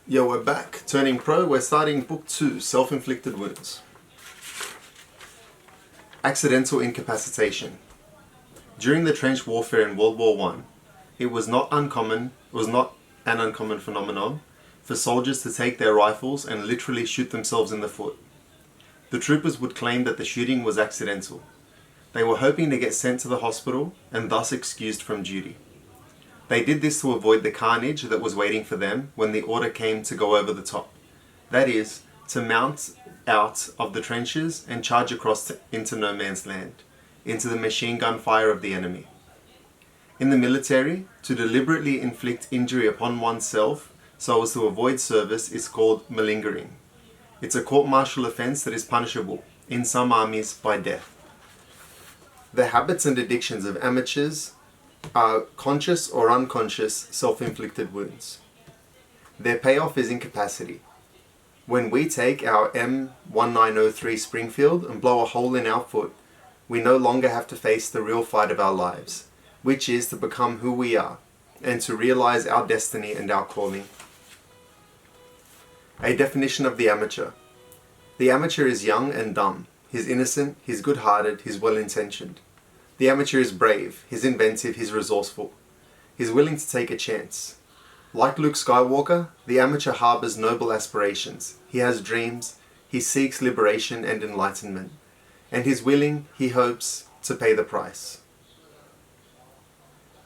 Yo, we're back. Turning pro, we're starting book 2, Self-Inflicted Wounds. Accidental incapacitation. During the trench warfare in World War I, it was not an uncommon phenomenon for soldiers to take their rifles and literally shoot themselves in the foot. The troopers would claim that the shooting was accidental. They were hoping to get sent to the hospital and thus excused from duty. They did this to avoid the carnage that was waiting for them when the order came to go over the top. That is, to mount out of the trenches and charge across into no man's land, into the machine gun fire of the enemy. In the military, to deliberately inflict injury upon oneself so as to avoid service is called malingering. It's a court-martial offence that is punishable, in some armies, by death. The habits and addictions of amateurs are conscious or unconscious self-inflicted wounds. Their payoff is incapacity. When we take our M1903 Springfield and blow a hole in our foot, we no longer have to face the real fight of our lives, which is to become who we are and to realize our destiny and our calling. A definition of the amateur. The amateur is young and dumb. He's innocent, he's good-hearted, he's well-intentioned. The amateur is brave, he's inventive, he's resourceful. He's willing to take a chance. Like Luke Skywalker, the amateur harbors noble aspirations. He has dreams, he seeks liberation and enlightenment. And he's willing, he hopes, to pay the price.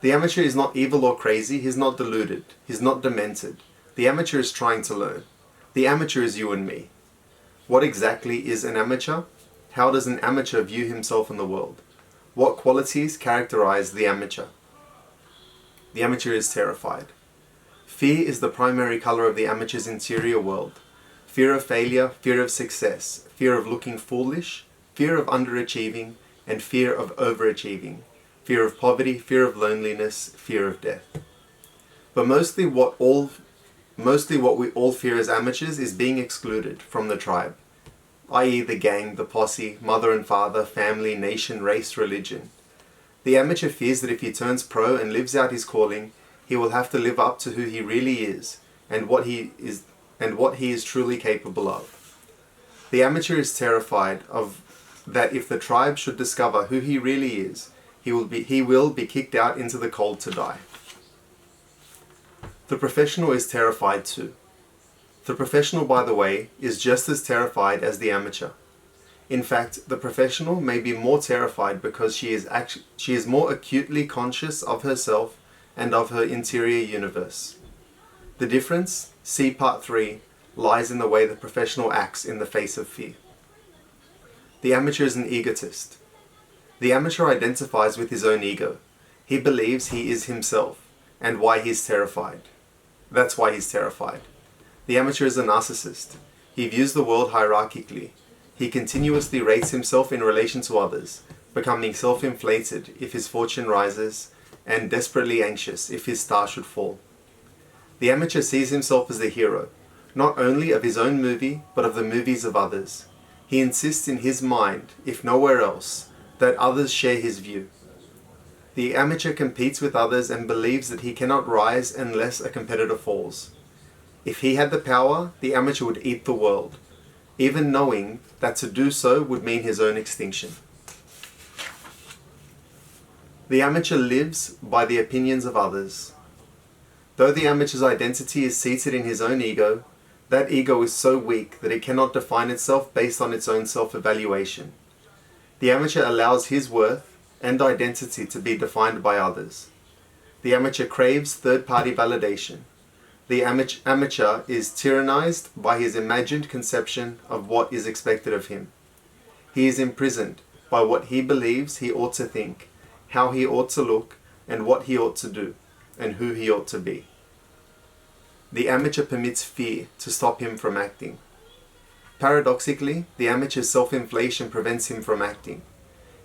The amateur is not evil or crazy, he's not deluded, he's not demented. The amateur is trying to learn. The amateur is you and me. What exactly is an amateur? How does an amateur view himself in the world? What qualities characterize the amateur? The amateur is terrified. Fear is the primary color of the amateur's interior world. Fear of failure, fear of success, fear of looking foolish, fear of underachieving, and fear of overachieving. Fear of poverty, fear of loneliness, fear of death. But mostly what we all fear as amateurs is being excluded from the tribe, i.e. the gang, the posse, mother and father, family, nation, race, religion. The amateur fears that if he turns pro and lives out his calling, he will have to live up to who he really is and what he is truly capable of. The amateur is terrified of that if the tribe should discover who he really is, he will be kicked out into the cold to die. The professional is terrified too. The professional, by the way, is just as terrified as the amateur. In fact, the professional may be more terrified because she is more acutely conscious of herself and of her interior universe. The difference, see part 3, lies in the way the professional acts in the face of fear. The amateur is an egotist. The amateur identifies with his own ego. He believes he is himself, and why he's terrified. That's why he's terrified. The amateur is a narcissist. He views the world hierarchically. He continuously rates himself in relation to others, becoming self-inflated if his fortune rises, and desperately anxious if his star should fall. The amateur sees himself as the hero, not only of his own movie, but of the movies of others. He insists in his mind, if nowhere else, that others share his view. The amateur competes with others and believes that he cannot rise unless a competitor falls. If he had the power, the amateur would eat the world, even knowing that to do so would mean his own extinction. The amateur lives by the opinions of others. Though the amateur's identity is seated in his own ego, that ego is so weak that it cannot define itself based on its own self-evaluation. The amateur allows his worth and identity to be defined by others. The amateur craves third-party validation. The amateur is tyrannized by his imagined conception of what is expected of him. He is imprisoned by what he believes he ought to think, how he ought to look, and what he ought to do, and who he ought to be. The amateur permits fear to stop him from acting. Paradoxically, the amateur's self-inflation prevents him from acting.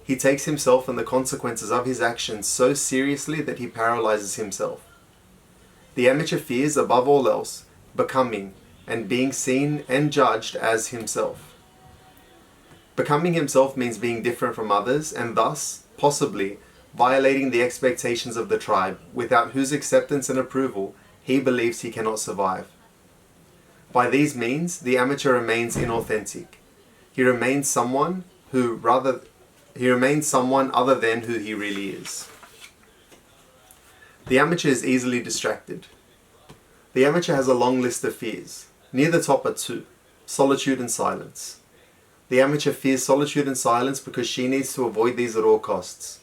He takes himself and the consequences of his actions so seriously that he paralyzes himself. The amateur fears, above all else, becoming and being seen and judged as himself. Becoming himself means being different from others and thus, possibly, violating the expectations of the tribe, without whose acceptance and approval he believes he cannot survive. By these means, the amateur remains inauthentic. He remains someone other than who he really is. The amateur is easily distracted. The amateur has a long list of fears. Near the top are two: solitude and silence. The amateur fears solitude and silence because she needs to avoid these at all costs.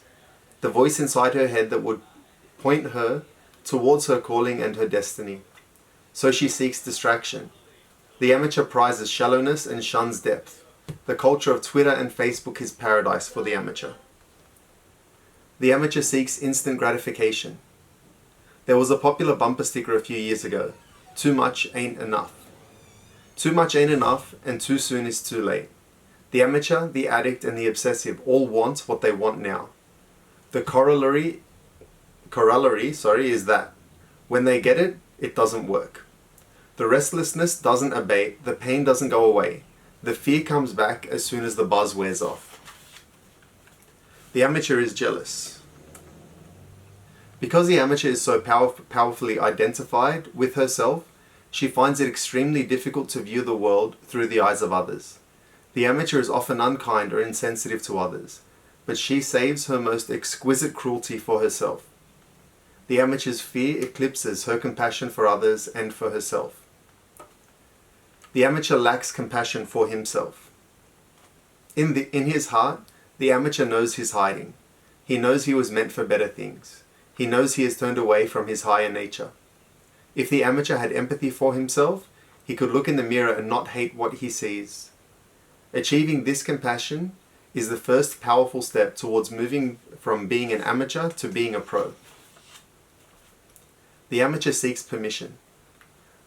The voice inside her head that would point her towards her calling and her destiny. So she seeks distraction. The amateur prizes shallowness and shuns depth. The culture of Twitter and Facebook is paradise for the amateur. The amateur seeks instant gratification. There was a popular bumper sticker a few years ago: "Too much ain't enough." Too much ain't enough, and too soon is too late. The amateur, the addict, and the obsessive all want what they want now. The corollary is that when they get it, it doesn't work. The restlessness doesn't abate, the pain doesn't go away. The fear comes back as soon as the buzz wears off. The amateur is jealous. Because the amateur is so powerfully identified with herself, she finds it extremely difficult to view the world through the eyes of others. The amateur is often unkind or insensitive to others, but she saves her most exquisite cruelty for herself. The amateur's fear eclipses her compassion for others and for herself. The amateur lacks compassion for himself. In his heart, the amateur knows his hiding. He knows he was meant for better things. He knows he has turned away from his higher nature. If the amateur had empathy for himself, he could look in the mirror and not hate what he sees. Achieving this compassion is the first powerful step towards moving from being an amateur to being a pro. The amateur seeks permission.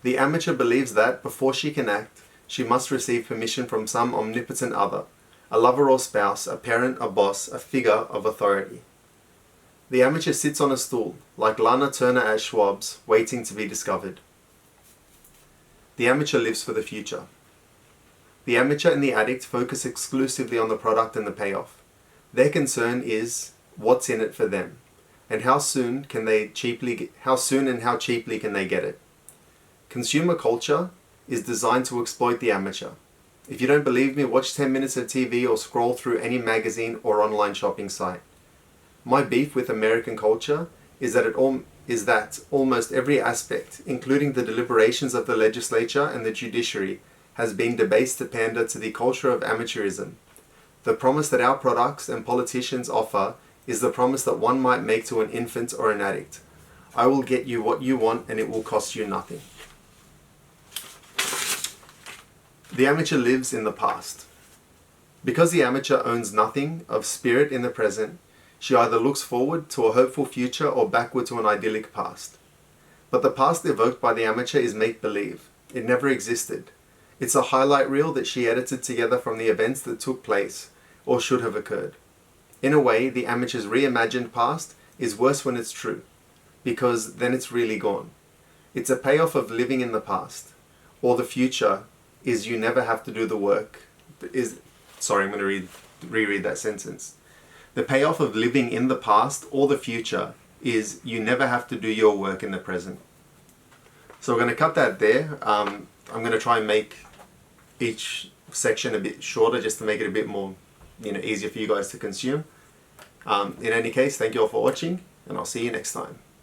The amateur believes that, before she can act, she must receive permission from some omnipotent other, a lover or spouse, a parent, a boss, a figure of authority. The amateur sits on a stool, like Lana Turner at Schwab's, waiting to be discovered. The amateur lives for the future. The amateur and the addict focus exclusively on the product and the payoff. Their concern is what's in it for them, and how soon and how cheaply can they get it. Consumer culture is designed to exploit the amateur. If you don't believe me, watch 10 minutes of TV or scroll through any magazine or online shopping site. My beef with American culture is that almost every aspect, including the deliberations of the legislature and the judiciary, has been debased to pander to the culture of amateurism. The promise that our products and politicians offer is the promise that one might make to an infant or an addict: I will get you what you want and it will cost you nothing. The amateur lives in the past. Because the amateur owns nothing of spirit in the present, she either looks forward to a hopeful future or backward to an idyllic past. But the past evoked by the amateur is make-believe. It never existed. It's a highlight reel that she edited together from the events that took place, or should have occurred. In a way, the amateur's reimagined past is worse when it's true, because then it's really gone. It's a payoff of living in the past. Or the future is you never have to do the work. I'm going to reread that sentence. The payoff of living in the past or the future is you never have to do your work in the present. So we're going to cut that there. I'm going to try and make each section a bit shorter just to make it a bit more, easier for you guys to consume. In any case, thank you all for watching, and I'll see you next time.